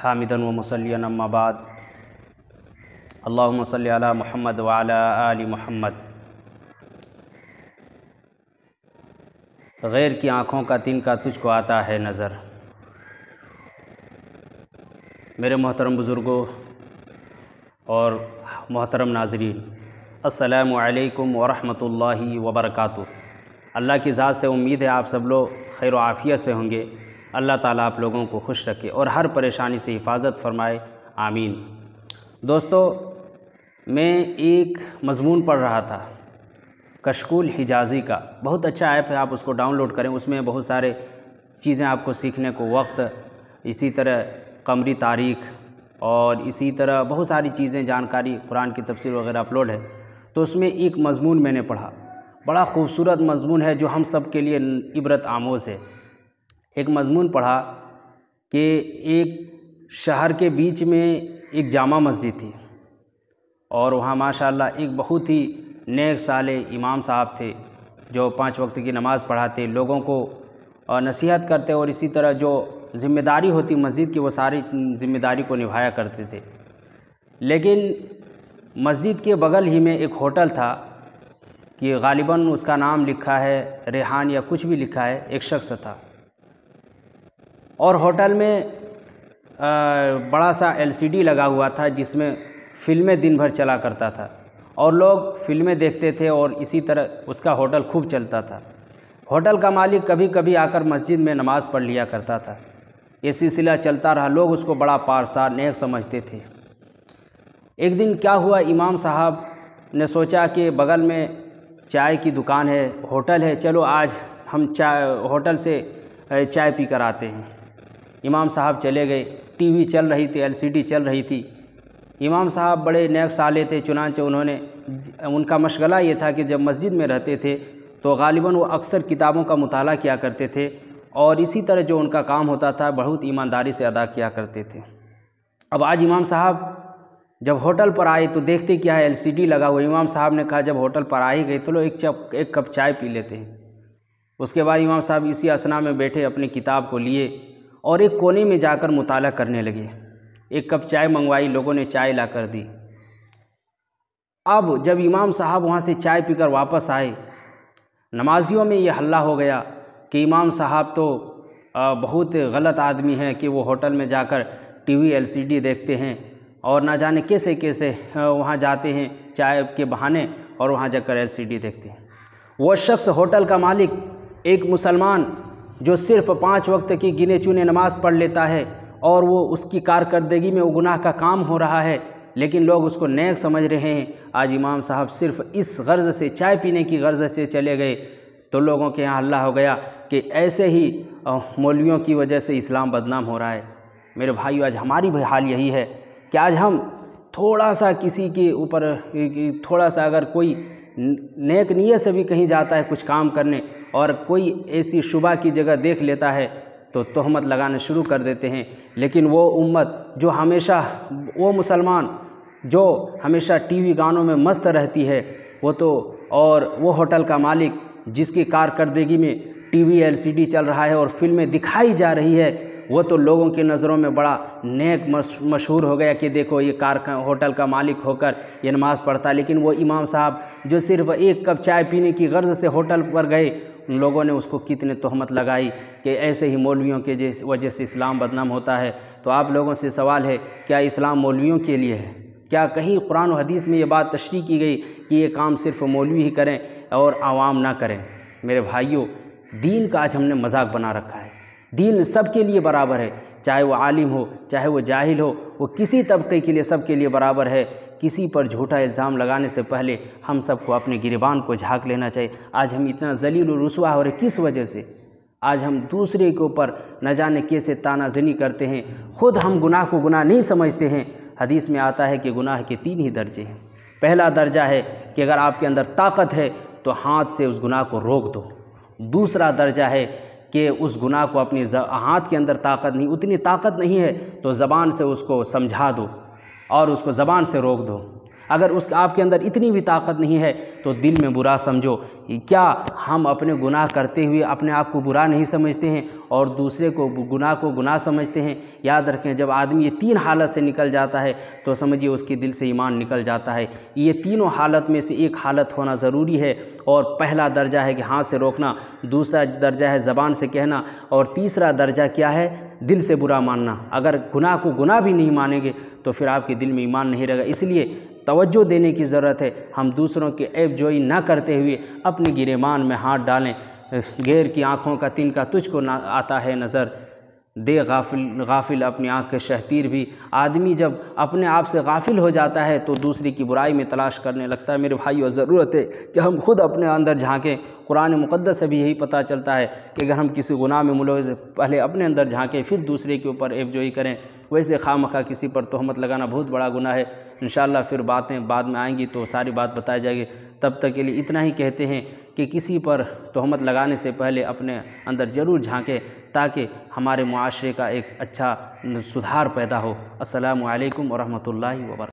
حامدن و مصلیًا اما بعد اللہم صلی علی محمد وعلی آل محمد۔ غیر کی آنکھوں کا تنکا تجھ کو آتا ہے نظر۔ میرے محترم بزرگوں اور محترم ناظرین، السلام علیکم ورحمۃ اللہ وبرکاتہ۔ اللہ کی ذات سے امید ہے آپ سب لوگ خیر و عافیت سے ہوں گے۔ اللہ تعالیٰ آپ لوگوں کو خوش رکھے اور ہر پریشانی سے حفاظت فرمائے، آمین۔ دوستو، میں ایک مضمون پڑھ رہا تھا کشکول حجازی کا، بہت اچھا ایپ ہے، آپ اس کو ڈاؤن لوڈ کریں۔ اس میں بہت سارے چیزیں آپ کو سیکھنے کو، وقت، اسی طرح قمری تاریخ اور اسی طرح بہت ساری چیزیں، جانکاری، قرآن کی تفسیر وغیرہ اپلوڈ ہے۔ تو اس میں ایک مضمون میں نے پڑھا، بڑا خوبصورت مضمون ہے جو ہم سب کے لیے عبرت آموز ہے۔ ایک مضمون پڑھا کہ ایک شہر کے بیچ میں ایک جامع مسجد تھی اور وہاں ماشاءاللہ ایک بہت ہی نیک صالح امام صاحب تھے جو 5 وقت کی نماز پڑھاتے، لوگوں کو نصیحت کرتے اور اسی طرح جو ذمہ داری ہوتی مسجد کی وہ ساری ذمہ داری کو نبھایا کرتے تھے۔ لیکن مسجد کے بغل ہی میں ایک ہوٹل تھا کہ غالباً اس کا نام لکھا ہے ریحان یا کچھ بھی لکھا ہے، ایک شخص تھا، اور ہوٹل میں بڑا سا LCD لگا ہوا تھا جس میں فلمیں دن بھر چلا کرتا تھا اور لوگ فلمیں دیکھتے تھے اور اسی طرح اس کا ہوٹل خوب چلتا تھا۔ ہوٹل کا مالک کبھی کبھی آ کر مسجد میں نماز پڑھ لیا کرتا تھا۔ یہ سلسلہ چلتا رہا، لوگ اس کو بڑا پارسا نیک سمجھتے تھے۔ ایک دن کیا ہوا، امام صاحب نے سوچا کہ بغل میں چائے کی دکان ہے، ہوٹل ہے، چلو آج ہم ہوٹل سے چائے پی کر آتے ہیں۔ امام صاحب چلے گئے، ٹی وی چل رہی تھی، LCD چل رہی تھی۔ امام صاحب بڑے نیک صالح تھے، چنانچہ ان کا مشغلہ یہ تھا کہ جب مسجد میں رہتے تھے تو غالباً وہ اکثر کتابوں کا مطالعہ کیا کرتے تھے اور اسی طرح جو ان کا کام ہوتا تھا بہت ایمانداری سے ادا کیا کرتے تھے۔ اب آج امام صاحب جب ہوٹل پر آئے تو دیکھتے کیا ہے LCD لگا ہوا۔ امام صاحب نے کہا جب ہوٹل پر آ ہی گئے تو لو ایک کپ چائے پی لیتے ہیں۔ اس کے بعد امام صاحب اسی اثنا میں بیٹھے، اپنی کتاب کو لیے اور ایک کونے میں جا کر مطالعہ کرنے لگے۔ ایک کپ چائے منگوائی، لوگوں نے چائے لا کر دی۔ اب جب امام صاحب وہاں سے چائے پی کر واپس آئے، نمازیوں میں یہ ہلہ ہو گیا کہ امام صاحب تو بہت غلط آدمی ہیں کہ وہ ہوٹل میں جا کر ٹی وی LCD دیکھتے ہیں اور نہ جانے کیسے کیسے وہاں جاتے ہیں چائے کے بہانے اور وہاں جا کر LCD دیکھتے ہیں۔ وہ شخص ہوٹل کا مالک، ایک مسلمان جو صرف 5 وقت کی گنے چنے نماز پڑھ لیتا ہے اور وہ اس کی کارکردگی میں وہ گناہ کا کام ہو رہا ہے، لیکن لوگ اس کو نیک سمجھ رہے ہیں۔ آج امام صاحب صرف اس غرض سے، چائے پینے کی غرض سے چلے گئے تو لوگوں کے یہاں ہلہ ہو گیا کہ ایسے ہی مولویوں کی وجہ سے اسلام بدنام ہو رہا ہے۔ میرے بھائیو، آج ہماری بھی حال یہی ہے کہ آج ہم تھوڑا سا کسی کے اوپر، تھوڑا سا اگر کوئی نیک نیت سے بھی کہیں جاتا ہے کچھ کام کرنے اور کوئی ایسی شبہ کی جگہ دیکھ لیتا ہے تو تہمت لگانا شروع کر دیتے ہیں۔ لیکن وہ امت جو ہمیشہ، وہ مسلمان جو ہمیشہ ٹی وی گانوں میں مست رہتی ہے، وہ تو، اور وہ ہوٹل کا مالک جس کی کارکردگی میں ٹی وی LCD چل رہا ہے اور فلمیں دکھائی جا رہی ہے، وہ تو لوگوں کی نظروں میں بڑا نیک مشہور ہو گیا کہ دیکھو یہ ہوٹل کا مالک ہو کر یہ نماز پڑھتا ہے۔ لیکن وہ امام صاحب جو صرف ایک کپ چائے پینے کی غرض سے ہوٹل پر گئے، ان لوگوں نے اس کو کتنے تہمت لگائی کہ ایسے ہی مولویوں کے وجہ سے اسلام بدنام ہوتا ہے۔ تو آپ لوگوں سے سوال ہے، کیا اسلام مولویوں کے لیے ہے؟ کیا کہیں قرآن و حدیث میں یہ بات تشریح کی گئی کہ یہ کام صرف مولوی ہی کریں اور عوام نہ کریں؟ میرے بھائیوں، دین کا آج ہم نے مذاق بنا رکھا ہے۔ دین سب کے لیے برابر ہے، چاہے وہ عالم ہو چاہے وہ جاہل ہو، وہ کسی طبقے کے لیے، سب کے لیے برابر ہے۔ کسی پر جھوٹا الزام لگانے سے پہلے ہم سب کو اپنے گریبان کو جھانک لینا چاہیے۔ آج ہم اتنا ذلیل و رسوا ہو رہے کس وجہ سے؟ آج ہم دوسرے کے اوپر نہ جانے کیسے طعنہ زنی کرتے ہیں، خود ہم گناہ کو گناہ نہیں سمجھتے ہیں۔ حدیث میں آتا ہے کہ گناہ کے 3 ہی درجے ہیں۔ پہلا درجہ ہے کہ اگر آپ کے اندر طاقت ہے تو ہاتھ سے اس گناہ کو روک دو۔ دوسرا درجہ ہے کہ اس گناہ کو اپنی ہاتھ کے اندر طاقت نہیں، اتنی طاقت نہیں ہے تو زبان سے اس کو سمجھا دو اور اس کو زبان سے روک دو۔ اگر آپ کے اندر اتنی بھی طاقت نہیں ہے تو دل میں برا سمجھو۔ کیا ہم اپنے گناہ کرتے ہوئے اپنے آپ کو برا نہیں سمجھتے ہیں اور دوسرے کو گناہ سمجھتے ہیں؟ یاد رکھیں، جب آدمی یہ 3 حالت سے نکل جاتا ہے تو سمجھیے اس کے دل سے ایمان نکل جاتا ہے۔ یہ تینوں حالت میں سے ایک حالت ہونا ضروری ہے، اور پہلا درجہ ہے کہ ہاتھ سے روکنا، دوسرا درجہ ہے زبان سے کہنا، اور تیسرا درجہ کیا ہے؟ دل سے برا ماننا۔ اگر گناہ کو گناہ بھی نہیں مانیں گے تو پھر آپ کے دل میں ایمان نہیں رہے گا۔ اس لیے توجہ دینے کی ضرورت ہے، ہم دوسروں کے عیب جوئی نہ کرتے ہوئے اپنے گریبان میں ہاتھ ڈالیں۔ غیر کی آنکھوں کا تنکا تجھ کو نہ آتا ہے نظر، دے غافل اپنی آنکھ کے شہتیر بھی۔ آدمی جب اپنے آپ سے غافل ہو جاتا ہے تو دوسری کی برائی میں تلاش کرنے لگتا ہے۔ میرے بھائیو، ضرورت ہے کہ ہم خود اپنے اندر جھانکیں۔ قرآن مقدس سے بھی یہی پتہ چلتا ہے کہ اگر ہم کسی گناہ میں ملوث پہلے اپنے اندر جھانکیں، پھر دوسرے کے اوپر عیب جوئی کریں۔ ویسے خواہ مخواہ کسی پر تہمت لگانا بہت بڑا گناہ ہے۔ انشاءاللہ پھر باتیں بعد میں آئیں گی تو ساری بات بتائی جائے گی۔ تب تک کے لیے اتنا ہی کہتے ہیں کہ کسی پر تہمت لگانے سے پہلے اپنے اندر ضرور جھانکیں تاکہ ہمارے معاشرے کا ایک اچھا سدھار پیدا ہو۔ السلام علیکم ورحمۃ اللہ وبرکاتہ۔